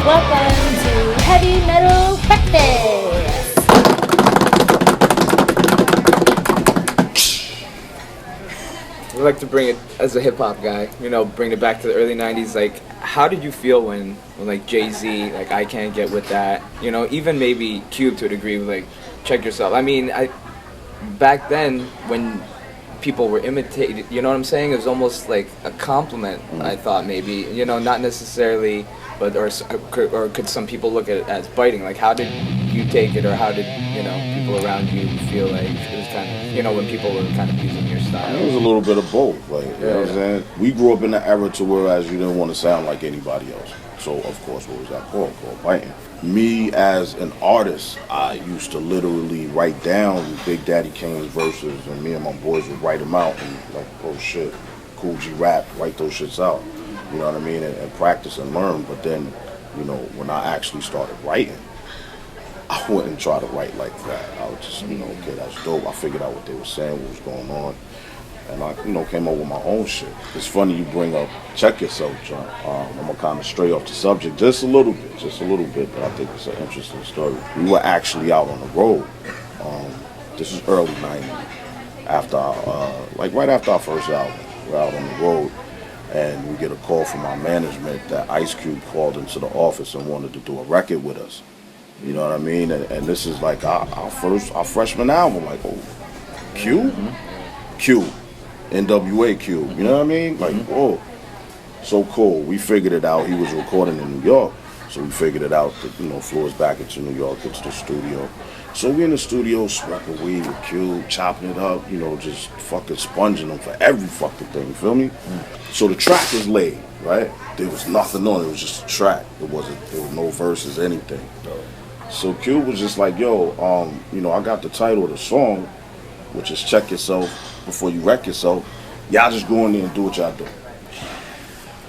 Welcome to Heavy Metal Breakfast. We like to bring it as a hip hop guy, bring it back to the early '90s. Like, how did you feel when like Jay-Z, like I Can't Get With That, even maybe Cube to a degree, like Check Yourself. I mean, back then when people were imitated, you know what I'm saying? It was almost like a compliment. I thought maybe, not necessarily, but or could some people look at it as biting? Like, how did you take it, or how did people around you feel like it was kind of when people were kind of using your style? It was a little bit of both. Like, you know what I'm saying? We grew up in the era to whereas you didn't want to sound like anybody else. So of course, what was that called biting? Me as an artist, I used to literally write down Big Daddy Kane's verses, and me and my boys would write them out and like, oh shit, Cool G rap, write those shits out. You know what I mean? And practice and learn. But then, when I actually started writing, I wouldn't try to write like that. I would just, okay, that's dope. I figured out what they were saying, what was going on. And I, came up with my own shit. It's funny you bring up Check Yourself, John. I'm gonna kind of stray off the subject just a little bit, but I think it's an interesting story. We were actually out on the road. This is early '90s, after right after our first album. We're out on the road, and we get a call from our management that Ice Cube called into the office and wanted to do a record with us. You know what I mean? And this is like our freshman album. Like, oh, Cube? Cube. NWA Cube, you know what I mean? Like, whoa, so cool. We figured it out. He was recording in New York, so we figured it out that, flew us back into New York, into the studio. So we in the studio, smoking weed with Cube, chopping it up, just fucking sponging them for every fucking thing, you feel me? So the track was laid, right? There was nothing on it, it was just a track. There was no verses, anything. So Cube was just like, yo, I got the title of the song, which is Check Yourself Before You Wreck Yourself. Y'all just go in there and do what y'all do.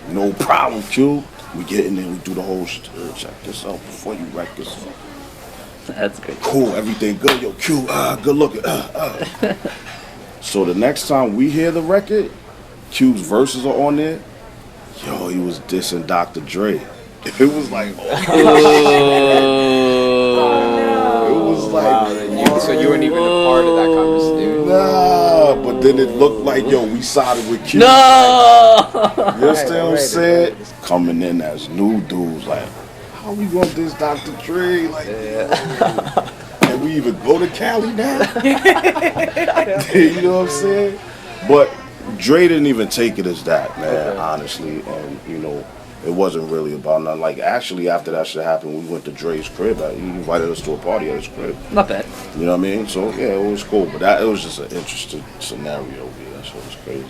No problem, Q. We get in there, we do the whole shit. Check yourself before you wreck yourself. That's great. Cool, everything good. Yo, Q, good looking. So the next time we hear the record, Q's verses are on there. Yo, he was dissing Dr. Dre. It was like, So you weren't even a part of that conversation. Nah, but then it looked like, we sided with Q. No! You understand what I'm saying? Coming in as new dudes, like, how we gonna diss Dr. Dre? Like, can we even go to Cali now? You know what I'm saying? But Dre didn't even take it as that, man, honestly. And, it wasn't really about nothing. Like, actually, after that shit happened, we went to Dre's crib. He invited us to a party at his crib. Not bad. You know what I mean? So, yeah, it was cool. But it was just an interesting scenario. Yeah, that shit was crazy.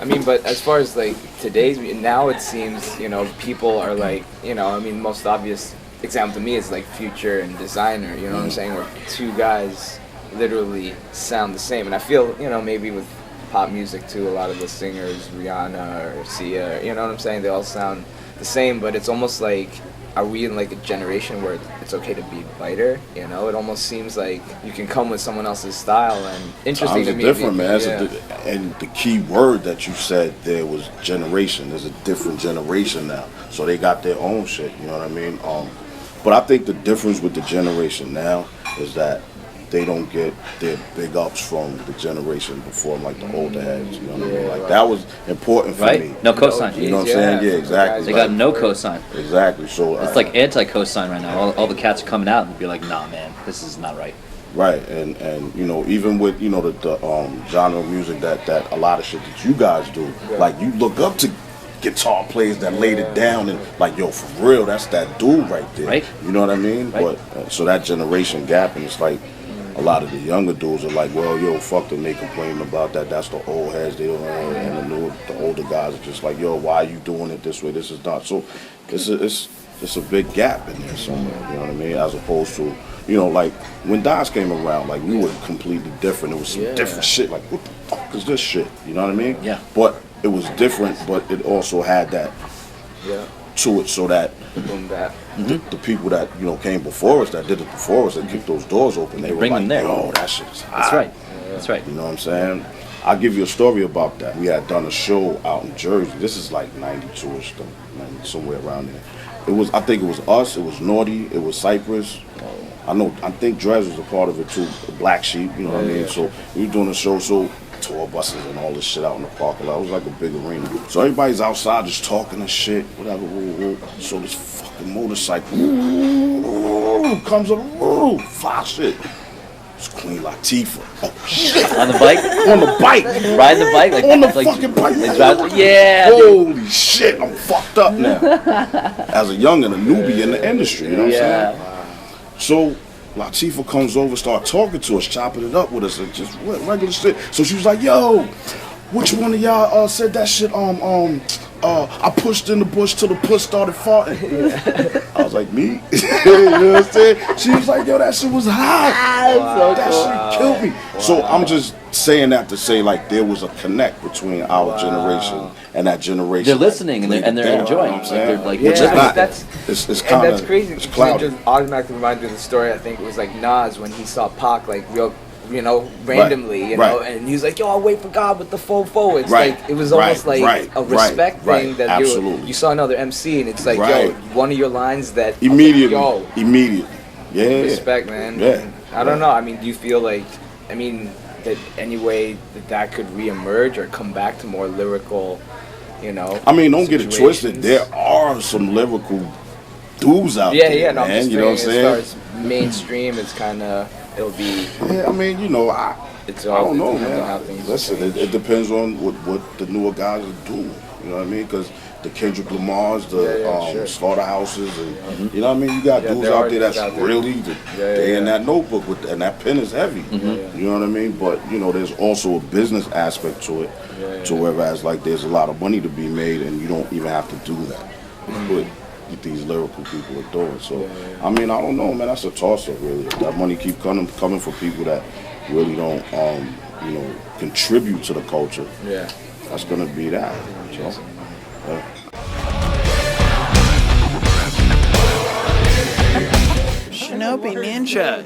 I mean, but as far as, like, today's, now it seems, people are like, most obvious example to me is, like, Future and Designer, you know what I'm saying? Where two guys literally sound the same. And I feel, maybe with pop music too, a lot of the singers, Rihanna or Sia, you know what I'm saying, they all sound the same, but it's almost like, are we in like a generation where it's okay to be lighter? It almost seems like you can come with someone else's style, and interesting to me. Different, man. And the key word that you said there was generation. There's a different generation now, so they got their own shit, you know what I mean? But I think the difference with the generation now is that they don't get their big ups from the generation before, like the older heads. You know what I mean? Like, that was important for me. No cosign. You know what I'm saying? Yeah, exactly. They got no cosign. Exactly. So it's like anti-cosign right now. All the cats are coming out and be like, nah, man, this is not right. Right, and even with the genre of music that a lot of shit that you guys do, like, you look up to guitar players that laid it down and like, yo, for real, that's that dude right there. Right. You know what I mean? Right. But so that generation gap, and it's like, a lot of the younger dudes are like, well, yo, fuck them, they complaining about that. That's the old heads, they don't know. And the older guys are just like, yo, why are you doing it this way? This is not. So it's a big gap in there somewhere, you know what I mean? As opposed to, like when DOS came around, like, we were completely different. It was some different shit. Like, what the fuck is this shit? You know what I mean? Yeah. But it was different, but it also had that to it, so that the people that came before us, that did it before us, that kicked those doors open, they were like, yo, that shit is hot. That's right. That's right. You know what I'm saying? I'll give you a story about that. We had done a show out in Jersey. This is like 92-ish, somewhere around there. I think it was us, it was Naughty, it was Cypress. I think Drez was a part of it too, Black Sheep, you know what I mean? So we were doing a show, so tour buses and all this shit out in the parking lot. It was like a big arena. So everybody's outside just talking and shit, whatever. So this fucking motorcycle comes up, fly shit. It's Queen Latifah. Oh shit! On the bike? On the bike. Riding the bike? On the fucking bike. Yeah. Holy shit! I'm fucked up now. As a youngin', a newbie in the industry, you know what I'm saying? So Latifah comes over, start talking to us, chopping it up with us, and just regular shit. So she was like, "Yo, which one of y'all said that shit? I pushed in the bush till the puss started farting." I was like, "Me?" You know what I'm saying? She was like, "Yo, that shit was hot. That shit killed me." So I'm just saying that to say, like, there was a connect between our generation and that generation. They're listening and they're enjoying. You know what I'm saying? Like, Yeah, Which is not. It's kind of, that's crazy. it's It cloudy. just automatically reminds me of the story. I think it was like Nas when he saw Pac like real, randomly, you know, and he was like, "Yo, I'll wait for God with the faux. It's like it was almost like a respect thing that you saw another MC, and it's like, yo, one of your lines that immediately, yo, respect, man. Yeah. I don't know. I mean, do you feel like, that any way that could reemerge or come back to more lyrical, I mean, don't get it twisted. situations? There are some lyrical dudes out there, no, I'm man. just You know what I'm saying? as far as mainstream, it's kind of, it'll be. Yeah, I mean, I don't know, depends on how man. things Listen, change. it depends on what the newer guys are doing. You know what I mean? Because the Kendrick Lamars, the Slaughterhouses, and you know what I mean. You got dudes there out are there that's dudes out there. really they in that notebook and that pen is heavy. You know what I mean? But there's also a business aspect to it. To whereas like there's a lot of money to be made, and you don't even have to do that. What these lyrical people are doing. So I mean, I don't know, man. That's a toss up, really. If that money keep coming for people that really don't, contribute to the culture. Yeah. That's gonna be that. So, Shinobi Ninja.